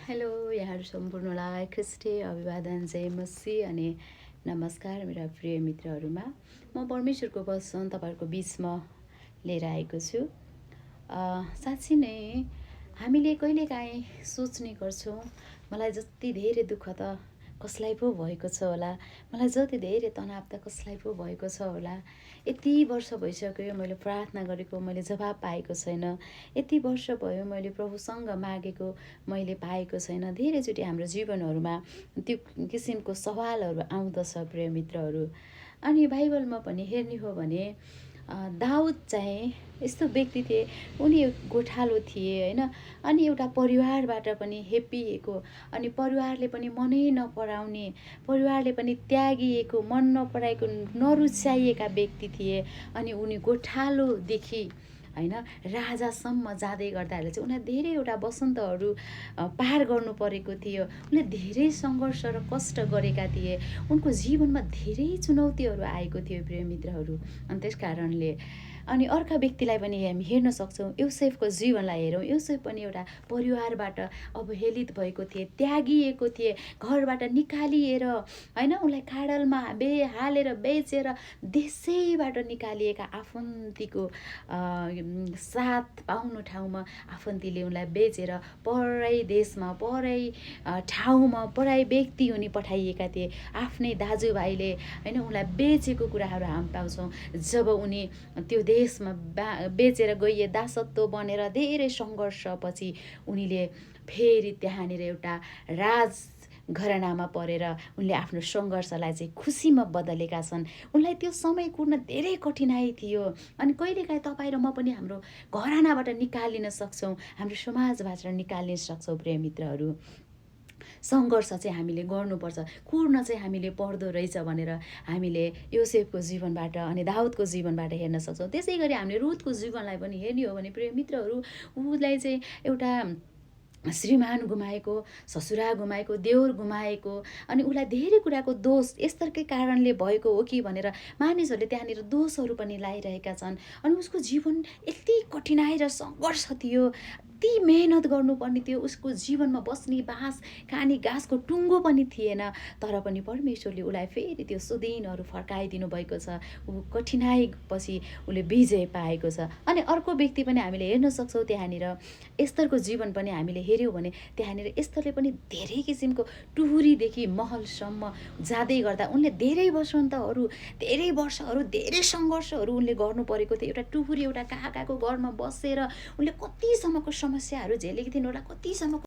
Hello यहाँहरू सम्पूर्णलाई ख्रिस्टे अभिवादन जय मसीह अनि नमस्कार मेरा प्रिय मित्रहरूमा। म परमेश्वरको वचन तपाईँहरूको बिचमा लिएर आएको छु। साँच्ची नै हामीले कहिलेकाहीँ सोच्ने गर्छौँ, मलाई जति धेरै दुःख त कसलाई पो भएको छ होला, मलाई जति धेरै तनाव त कसलाई पो भएको छ होला, यति वर्ष भइसक्यो मैले प्रार्थना गरेको मैले जवाब पाएको छैन, यति वर्ष भयो मैले प्रभुसँग मागेको मैले पाएको छैन। धेरैचोटि हाम्रो जीवनहरूमा त्यो किसिमको सवालहरू आउँदछ प्रिय मित्रहरू। अनि बाइबलमा पनि हेर्ने हो भने दाउद चाहिँ यस्तो व्यक्ति थिए, उनी गोठालो थिए होइन। अनि एउटा परिवारबाट पनि हेपिएको, अनि परिवारले पनि मनै नपराउने, परिवारले पनि त्यागिएको, मन नपराएको, नरुचाइएका व्यक्ति थिए। अनि उनी गोठालोदेखि होइन राजासम्म जाँदै गर्दाखेरि चाहिँ उनीहरू धेरैवटा वसन्तहरू पार गर्नु परेको थियो। उनले धेरै सङ्घर्ष र कष्ट गरेका थिए, उनको जीवनमा धेरै चुनौतीहरू आएको थियो प्रिय मित्रहरू। अनि त्यस कारणले अनि अर्का व्यक्तिलाई पनि हामी हेर्न सक्छौँ। योसेफको जीवनलाई हेरौँ, योसेफ पनि एउटा परिवारबाट अवहेलित भएको थिए, त्यागिएको थिए, घरबाट निकालिएर होइन उनलाई खाडलमा हालेर बेचेर देशैबाट निकालिएका आफन्तीको साथ पाउनु ठाउँमा आफन्तीले उनलाई बेचेर परै देशमा, परै ठाउँमा, परै व्यक्ति उनी पठाइएका थिए। आफ्नै दाजुभाइले होइन उनलाई बेचेको कुराहरू हामी पाउँछौँ। जब उनी त्यो देशमा बेचेर गइए, दासत्व बनेर धेरै सङ्घर्षपछि उनीले फेरि त्यहाँनिर एउटा घरानामा परेर उनले आफ्नो सङ्घर्षलाई चाहिँ खुसीमा बदलेका छन्। उनलाई त्यो समय कुर्न धेरै कठिनाइ थियो। अनि कहिलेकाहीँ तपाईँ र म पनि हाम्रो घरानाबाट निकालिन सक्छौँ, हाम्रो समाजबाट निकालिन सक्छौँ प्रिय मित्रहरू। सङ्घर्ष चाहिँ हामीले गर्नुपर्छ, कुर्न चाहिँ हामीले पर्दो रहेछ भनेर हामीले योसेफको जीवनबाट अनि दाउदको जीवनबाट हेर्न सक्छौँ। त्यसै गरी हामीले रुथको जीवनलाई पनि हेर्ने हो भने प्रिय मित्रहरू, उसलाई चाहिँ एउटा श्रीमान गुमाएको, ससुरा गुमाएको, देवर गुमाएको, अनि उसलाई धेरै कुराको दोष यस्तरकै कारणले भएको हो कि भनेर मानिसहरूले त्यहाँनिर दोषहरू पनि लगाइरहेका छन्। अनि उसको जीवन यति कठिनाइ र सङ्घर्ष थियो, यति मेहनत गर्नुपर्ने थियो, उसको जीवनमा बस्ने बाँस खाने घाँसको टुङ्गो पनि थिएन। तर पनि परमेश्वरले उसलाई फेरि त्यो सुदिनहरू फर्काइदिनु भएको छ। ऊ कठिनाइ पछि उसले विजय पाएको छ। अनि अर्को व्यक्ति पनि हामीले हेर्न सक्छौँ, त्यहाँनिर एस्तरको जीवन पनि हामीले हेऱ्यौँ भने त्यहाँनिर एस्तरले पनि धेरै किसिमको टुहुरीदेखि महलसम्म जाँदै गर्दा उनले धेरै वर्षहरू, धेरै सङ्घर्षहरू उनले गर्नु परेको थियो। एउटा टुहुरी, एउटा काकाको घरमा बसेर उनले कतिसम्मको समस्याहरू झेलेकी थिइन्, एउटा कतिसम्मको